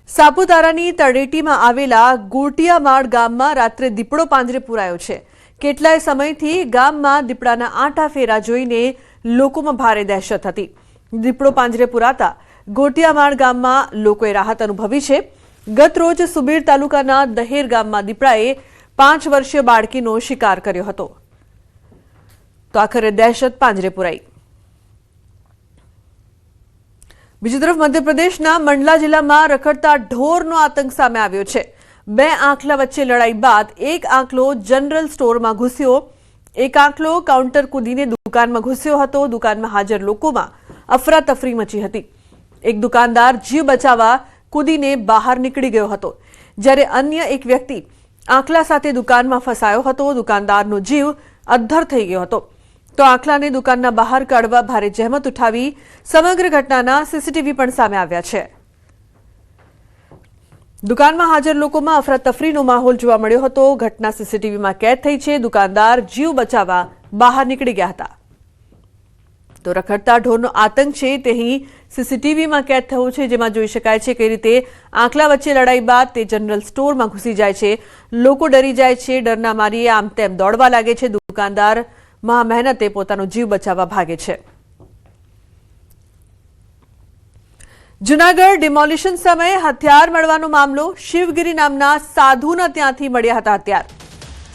સાપુતારાની તળેટીમાં આવેલા ગોટિયામાળ ગામમાં રાત્રે દીપડો પાંજરે પુરાયો છે। કેટલાય સમયથી ગામમાં દીપડાના આંટા ફેરા જોઈને લોકોમાં ભારે દહેશત હતી। દીપડો પાંજરે પુરાતા ગોટિયામાળ ગામમાં લોકોએ રાહત અનુભવી છે। ગત રોજ સુબીર તાલુકાના દહેર ગામમાં દીપડાએ 5 વર્ષીય બાળકીનો શિકાર કર્યો હતો, તો આખરે દહેશત પાંજરે પુરાઈ। બીજી તરફ મધ્યપ્રદેશના મંડલા જિલ્લામાં રખડતા ઢોરનો આતંક સામે આવ્યો છે। બે આંખલા વચ્ચે લડાઈ બાદ એક આંખલો જનરલ સ્ટોરમાં ઘૂસ્યો। એક આંખલો કાઉન્ટર કૂદીને દુકાનમાં ઘૂસ્યો હતો। દુકાનમાં હાજર લોકોમાં અફરાતફરી મચી હતી। એક દુકાનદાર જીવ બચાવવા કૂદીને બહાર નીકળી ગયો હતો, જ્યારે અન્ય એક વ્યક્તિ આંખલા સાથે દુકાનમાં ફસાયો હતો। દુકાનદારનો જીવ અદ્ધર થઈ ગયો હતો, તો આંખલાને દુકાનના બહાર કાઢવા ભારે જહેમત ઉઠાવી। સમગ્ર ઘટનાના સીસીટીવી પણ સામે આવ્યા છે। દુકાનમાં હાજર લોકોમાં અફરાતફરીનો માહોલ જોવા મળ્યો હતો। ઘટના સીસીટીવીમાં કેદ થઈ છે। દુકાનદાર જીવ બચાવવા બહાર નીકળી ગયા હતા। તો રખડતા ઢોરનો આતંક છે તે અહીં સીસીટીવીમાં કેદ થયો છે, જેમાં જોઈ શકાય છે કઈ રીતે આંખલા વચ્ચે લડાઈ બાદ તે જનરલ સ્ટોરમાં ઘૂસી જાય છે। લોકો ડરી જાય છે, ડરના મારીએ આમ તેમ દોડવા લાગે છે। દુકાનદાર મહેનતે પોતાનો જીવ બચાવવા ભાગે છે। જૂનાગઢ ડિમોલિશન સમયે હથિયાર મળવાનો મામલો। શિવગીરી નામના સાધુના ત્યાંથી મળ્યા હતા હથિયાર।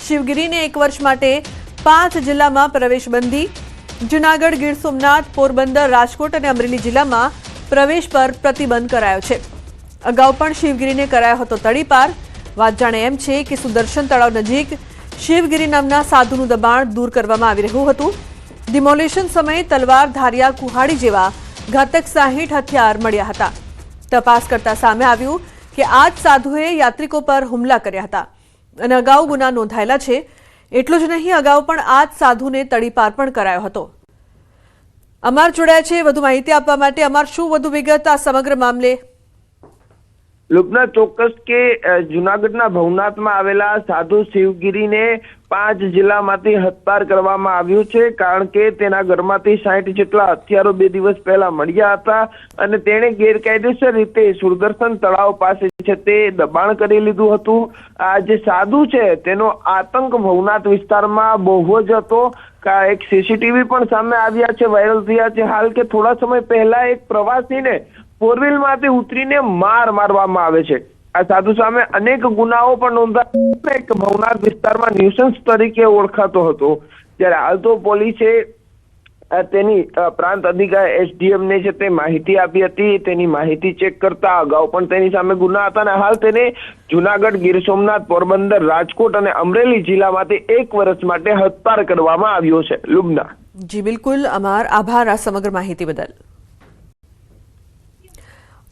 શિવગીરીને 1 વર્ષ માટે 5 જિલ્લામાં પ્રવેશબંધી। જૂનાગઢ, ગીર સોમનાથ, પોરબંદર, રાજકોટ અને અમરેલી જિલ્લામાં પ્રવેશ પર પ્રતિબંધ કરાયો છે। અગાઉ પણ શિવગીરીને કરાયો હતો તડીપાર। વાત જાણે એમ છે કે સુદર્શન તળાવ નજીક શિવગીરી નામના સાધુનું દબાણ દૂર કરવામાં આવી રહ્યું હતું। ડિમોલિશન સમયે તલવાર, ધારિયા, કુહાડી જેવા ઘાતક 60 હથિયાર મળ્યા હતા। તપાસ કરતા સામે આવ્યું કે આ જ સાધુએ યાત્રિકો પર હુમલા કર્યા હતા અને અગાઉ ગુના નોંધાયેલા છે। એટલું જ નહીં, અગાઉ પણ આ જ સાધુને તડીપાર પણ કરાયો હતો। અમર જોડાયા છે વધુ માહિતી આપવા માટે। અમર, શું વધુ વિગત આ સમગ્ર મામલે? લુબના, ચોક્કસ કે જુનાગઢના ભવનાથમાં આવેલા સાધુ શિવગીરીને 5 જિલ્લામાંથી હથપાર કરવામાં આવ્યું છે, કારણ કે તેના ઘરમાંથી 60 જેટલા હથિયારો 2 દિવસ પહેલા મળ્યા હતા અને તેણે ગેરકાયદેસર રીતે સુદર્શન તળાવ પાસે છે તે દબાણ કરી લીધું હતું। આ જે સાધુ છે તેનો આતંક ભવનાથ વિસ્તારમાં બહુ જ હતો। એક સીસીટીવી પણ સામે આવ્યા છે, વાયરલ થયા છે હાલ, કે થોડા સમય પહેલા એક પ્રવાસીને ફોરવ્હીલમાંથી ઉતરીને મારવામાં આવે છે। આ સાધુ સામે અનેક ગુનાઓ પણ નોંધાયા। એક ભવનાથ વિસ્તારમાં ન્યુસન્સ તરીકે ઓળખાતો હતો, ત્યારે હાલ તો પોલીસે તેની પ્રાંત અધિકારી SDM ને છે તે માહિતી આપી હતી। તેની માહિતી ચેક કરતા અગાઉ પણ તેની સામે ગુના હતા અને હાલ તેને જુનાગઢ, ગીર સોમનાથ, પોરબંદર, રાજકોટ અને અમરેલી જિલ્લામાંથી 1 વર્ષ માટે હથપાર કરવામાં આવ્યો છે। લુબના જી બિલકુલ અમર, આભાર આ સમગ્ર માહિતી બદલ।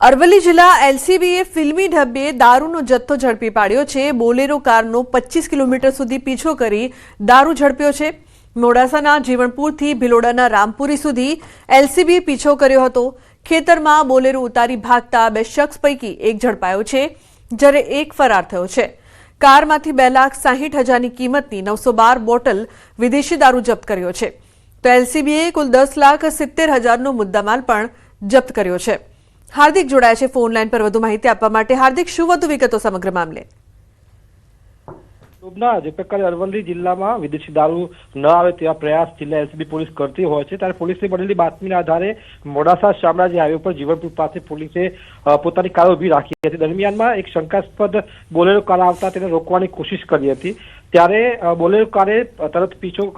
અરવલ્લી જિલ્લા LCBએ ફિલ્મી ઢબે દારૂનો જથ્થો ઝડપી પાડ્યો છે। બોલેરો કારનો 25 કિલોમીટર સુધી પીછો કરી દારૂ ઝડપ્યો છે। મોડાસાના જીવણપુરથી ભિલોડાના રામપુરી સુધી LCBએ પીછો કર્યો હતો। ખેતરમાં બોલેરો ઉતારી ભાગતા 2 શખ્સ પૈકી એક ઝડપાયો છે, જ્યારે એક ફરાર થયો છે। કારમાંથી 2,60,000ની કિંમતની 912 બોટલ વિદેશી દારૂ જપ્ત કર્યો છે, તો LCBએ કુલ 10,70,000નો મુદ્દામાલ પણ જપ્ત કર્યો છે। હાર્દિક જોડાયા છે ફોન લાઈન પર વધુ માહિતી આપવા માટે। હાર્દિક, શું વધુ વિગતો સમગ્ર મામલે? જે પ્રકારે અરવલ્લી જિલ્લામાં વિદેશી દારૂ ન આવે તેવા પ્રયાસ જિલ્લા LCB પોલીસ કરતી હોય છે, ત્યારે પોલીસને મળેલી બાતમીના આધારે મોડાસા શામળાજી હાઈવે પર જીવનપુર પાસે પોલીસે પોતાની કાર ઉભી રાખી હતી। દરમિયાનમાં એક શંકાસ્પદ બોલેરો કાર આવતા તેને રોકવાની કોશિશ કરી હતી, ત્યારે બોલેરો કારે તરત પીછો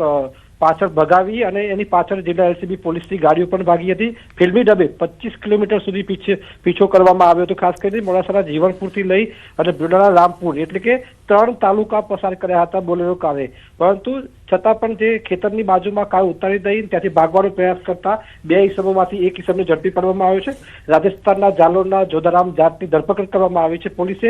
પાછળ ભગાવી અને એની પાછળ જિલ્લા LCB પોલીસની ગાડીઓ પણ ભાગી હતી। ફિલ્મી ઢબે 25 કિલોમીટર સુધી પીછો કરવામાં આવ્યો હતો। ખાસ કરીને મોડાસાના જીવનપુરથી લઈ અને ભિલોડાના રામપુર, એટલે કે 3 તાલુકા પસાર કર્યા હતા બોલેરો કારે, પરંતુ છતાં પણ જે ખેતરની બાજુમાં કાર ઉતારી દઈ ત્યાંથી ભાગવાનો પ્રયાસ કરતા 2 ઇસમોમાંથી એક ઇસમને ઝડપી પાડવામાં આવ્યો છે। રાજસ્થાનના જાલોરના જોધારામ જાટની ધરપકડ કરવામાં આવી છે। પોલીસે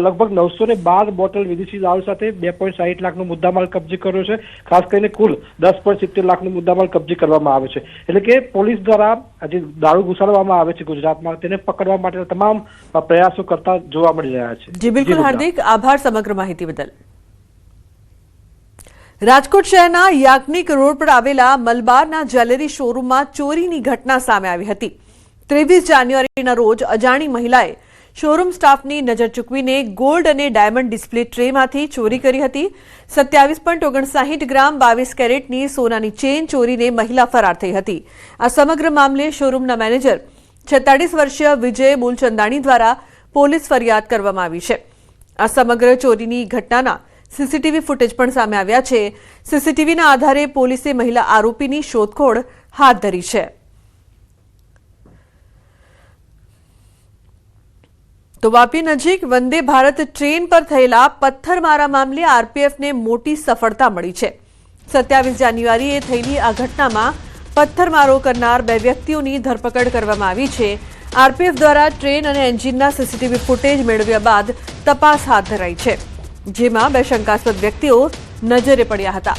લગભગ 912 બોટલ વિદેશી દારૂ સાથે 2.60 લાખનો મુદ્દામાલ કબજે કર્યો છે। ખાસ કરીને કુલ 10.70 લાખનો મુદ્દામાલ કબજે કરવામાં આવ્યો છે। એટલે કે પોલીસ દ્વારા જે દારૂ ઘુસાડવામાં આવે છે ગુજરાતમાં, તેને પકડવા માટેના તમામ પ્રયાસો કરતા જોવા મળી રહ્યા છે। જી બિલકુલ હાર્દિક, આભાર સમગ્ર માહિતી બદલ। રાજકોટ શહેરના યાજ્ઞિક રોડ પર આવેલા મલબારના જ્વેલરી શોરૂમમાં ચોરીની ઘટના સામે આવી હતી। 23 જાન્યુઆરીના રોજ અજાણી મહિલાએ શોરૂમ સ્ટાફની નજર ચૂકવીને ગોલ્ડ અને ડાયમંડ ડિસ્પ્લે ટ્રેમાંથી ચોરી કરી હતી। 27.59 ગ્રામ 22 કેરેટની સોનાની ચેન ચોરીને મહિલા ફરાર થઈ હતી। આ સમગ્ર મામલે શોરૂમના મેનેજર 46 વર્ષીય વિજય મૂલચંદાણી દ્વારા પોલીસ ફરિયાદ કરવામાં આવી છે। આ સમગ્ર ચોરીની ઘટનાના સીસીટીવી ફૂટેજ પણ સામે આવ્યા છે। સીસીટીવીના આધારે પોલીસે મહિલા આરોપીની શોધખોળ હાથ ધરી છે। તો વાપી નજીક વંદે ભારત ટ્રેન પર થયેલા પથ્થરમારા મામલે આરપીએફને મોટી સફળતા મળી છે। 27 જાન્યુઆરીએ થયેલી આ ઘટનામાં પથ્થરમારો કરનાર 2 વ્યક્તિઓની ધરપકડ કરવામાં આવી છે। આરપીએફ દ્વારા ટ્રેન અને એન્જિનના સીસીટીવી ફૂટેજ મેળવ્યા બાદ તપાસ હાથ ધરાઈ છે, જેમાં 2 શંકાસ્પદ વ્યક્તિઓ નજરે પડ્યા હતા।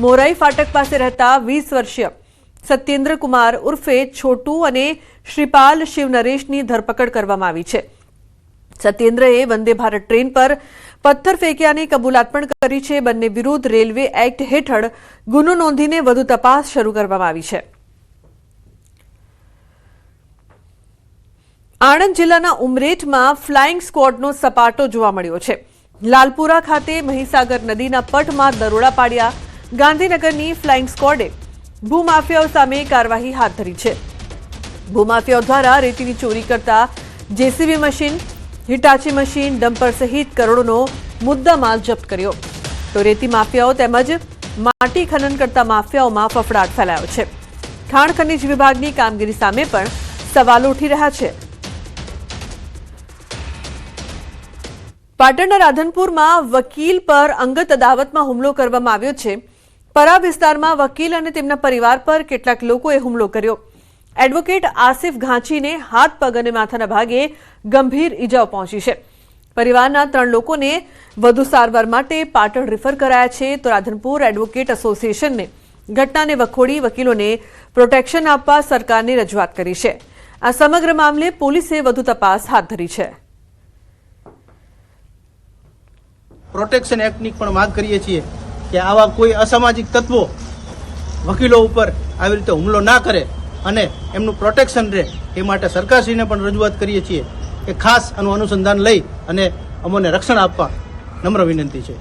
મોરાઈ ફાટક પાસે રહેતા 20 વર્ષીય સત્યેન્દ્ર કુમાર ઉર્ફે છોટુ અને શ્રીપાલ શિવ નરેશની ધરપકડ કરવામાં આવી છે। સત્યેન્દ્રએ વંદે ભારત ટ્રેન પર પથ્થર ફેંક્યાની કબૂલાત પણ કરી છે। બંને વિરુદ્ધ રેલવે એક્ટ હેઠળ ગુનો નોંધીને વધુ તપાસ શરૂ કરવામાં આવી છે। આણંદ જિલ્લાના ઉમરેઠમાં ફ્લાઇંગ સ્ક્વોડનો સપાટો જોવા મળ્યો છે। લાલપુરા ખાતે મહીસાગર નદીના પટમાં દરોડા પાડ્યા। ગાંધીનગરની ફ્લાઇંગ સ્ક્વોડે ભૂમાફિયાઓ સામે કાર્યવાહી હાથ ધરી છે। ભૂમાફિયાઓ દ્વારા રેતીની ચોરી કરતા JCB machine, Hitachi machine, dumper સહિત કરોડોનો મુદ્દામાલ જપ્ત કર્યો। તો રેતી માફિયાઓ તેમજ માટી ખનન કરતા માફિયાઓમાં ફફડાટ ફેલાયો છે। ખાણ ખનીજ વિભાગની કામગીરી સામે પણ સવાલો ઉઠી રહ્યા છે। પાટણના રાધનપુરમાં વકીલ પર અંગત અદાવતમાં હુમલો કરવામાં આવ્યો છે। પરા વિસ્તારમાં વકીલ અને તેમના પરિવાર પર કેટલાક લોકોએ હુમલો કર્યો। એડવોકેટ આસિફ ઘાંચીને હાથ, પગ અને માથાના ભાગે ગંભીર ઈજાઓ પહોંચી છે। પરિવારના 3 લોકોને વધુ સારવાર માટે પાટણ રેફર કરાયા છે। તો રાધનપુર એડવોકેટ એસોસિએશનને ઘટનાને વખોડી વકીલોને પ્રોટેક્શન આપવા સરકારને રજૂઆત કરી છે। આ સમગ્ર મામલે પોલીસે વધુ તપાસ હાથ ધરી છે। પ્રોટેક્શન એક્ટની પણ માંગ કરીએ છીએ કે આવા કોઈ અસામાજિક તત્વો વકીલો ઉપર આવી રીતે હુમલો ના કરે અને એમનું પ્રોટેક્શન રહે એ માટે સરકારશ્રીને પણ રજૂઆત કરીએ છીએ કે ખાસ આનું અનુસંધાન લઈ અને અમને રક્ષણ આપવા નમ્ર વિનંતી છે।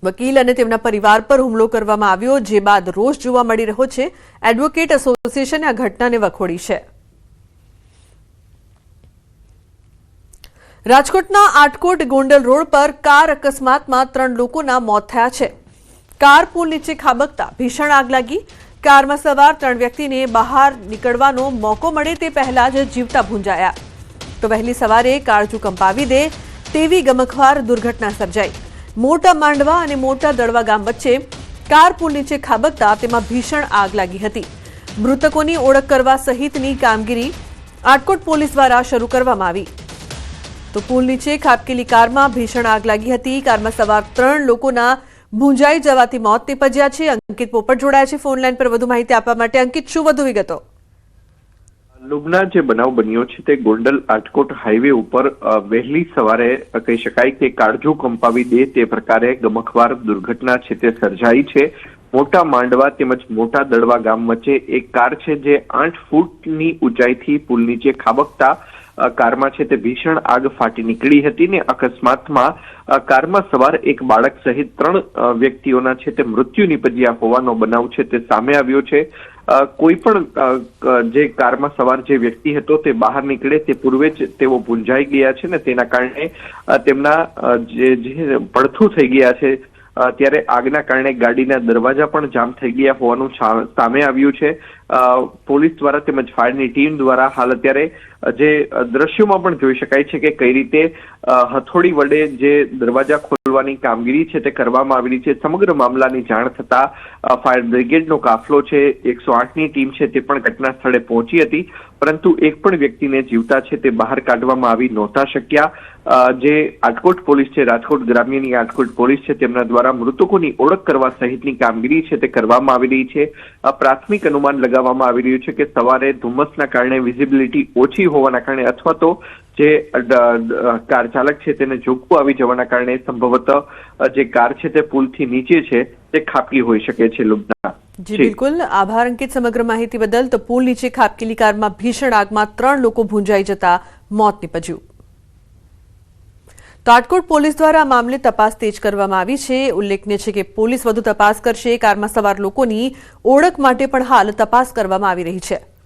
વકીલ અને તેમના પરિવાર પર હુમલો કરવામાં આવ્યો, જે બાદ રોષ જોવા મળી રહ્યો છે। એડવોકેટ એસોસિએશને આ ઘટનાને વખોડી છે। રાજકોટના આટકોટ ગોંડલ રોડ પર કાર અકસ્માતમાં 3 લોકોના મોત થયા છે। કાર પુલ નીચે ખાબકતા ભીષણ આગ લાગી। કારમાં સવાર 3 વ્યક્તિને બહાર નીકળવાનો મોકો મળે તે પહેલા જ જીવતા ભૂંજાયા। તો વહેલી સવારે કાળજુ કંપાવી દે તેવી ગમખ્વાર દુર્ઘટના સર્જાઈ। મોટા માંડવા અને મોટા દળવા ગામ વચ્ચે કાર પુલ નીચે ખાબકતા તેમાં ભીષણ આગ લાગી હતી। મૃતકોની ઓળખ કરવા સહિતની કામગીરી આટકોટ પોલીસ દ્વારા શરૂ કરવામાં આવી। તો પુલ નીચે ખાબકેલી કારમાં ભીષણ આગ લાગી હતી। કારમાં સવાર 3 લોકોના ભૂંજાઈ જવાથી મોત નીપજ્યા છે। અંકિત પોપટ જોડાયા છે ફોન લાઈન પર વધુ માહિતી આપવા માટે। અંકિત, શું વધુ વિગતો? લુબના જે બનાવ બન્યો છે તે ગોંડલ આટકોટ હાઈવે ઉપર વહેલી સવારે કહી શકાય કે કાળજુ કંપાવી દે તે પ્રકારે ગમખ્વાર દુર્ઘટના છે તે સર્જાઈ છે। મોટા માંડવા તેમજ મોટા દળવા ગામ વચ્ચે એક કાર છે જે 8 ફૂટની ઊંચાઈથી પુલ નીચે ખાબકતા કારમાં છે તે ભીષણ આગ ફાટી નીકળી હતી ને અકસ્માતમાં કારમાં સવાર એક બાળક સહિત 3 વ્યક્તિઓના છે તે મૃત્યુ નીપજ્યા હોવાનો બનાવ છે તે સામે આવ્યો છે। કોઈ પણ જે કારમાં સવાર જે વ્યક્તિ હતો તે બહાર નીકળે તે પૂર્વે જ તેઓ ભૂંજાઈ ગયા છે ને તેના કારણે તેમના જે પડથું થઈ ગયા છે। ત્યારે આગના કારણે ગાડીના દરવાજા પણ જામ થઈ ગયા હોવાનું સામે આવ્યું છે। પોલીસ દ્વારા તેમજ ફાયરની ટીમ દ્વારા હાલ અત્યારે જે દ્રશ્યોમાં પણ જોઈ શકાય છે કે કઈ રીતે હથોડી વડે જે દરવાજા ખોલવાની કામગીરી છે તે કરવામાં આવેલી છે। સમગ્ર મામલાની જાણ થતા ફાયર બ્રિગેડનો કાફલો છે, 108ની ટીમ છે તે પણ ઘટના સ્થળે પહોંચી હતી, પરંતુ એક પણ વ્યક્તિને જીવતા છે તે બહાર કાઢવામાં આવી નહોતા શક્યા। જે આટકોટ પોલીસ છે, રાજકોટ ગ્રામ્યની આટકોટ પોલીસ છે, તેમના દ્વારા મૃતકોની ઓળખ કરવા સહિતની કામગીરી છે તે કરવામાં આવી રહી છે। પ્રાથમિક અનુમાન લગાવવામાં આવી રહ્યું છે કે સવારે ધુમ્મસના કારણે વિઝિબિલિટી ઓછી હોવાના કારણે અથવા તો જે કાર ચાલક છે તેને ઝોકવું આવી જવાના કારણે સંભવતઃ જે કાર છે તે પુલથી નીચે છે તે ખાબકી હોઈ શકે છે। લુબના જી બિલકુલ, આભાર અંકિત સમગ્ર માહિતી બદલ। તો પુલ નીચે ખાબકેલી કારમાં ભીષણ આગમાં 3 લોકો ભૂંજાઈ જતા મોત નીપજ્યું. રાજકોટ પોલીસ દ્વારા આ મામલે તપાસ તેજ કરવામાં આવી છે. ઉલ્લેખનીય છે કે પોલીસ વધુ તપાસ કરશે. કારમાં સવાર લોકોની ઓળખ માટે પણ હાલ તપાસ કરવામાં આવી રહી છે.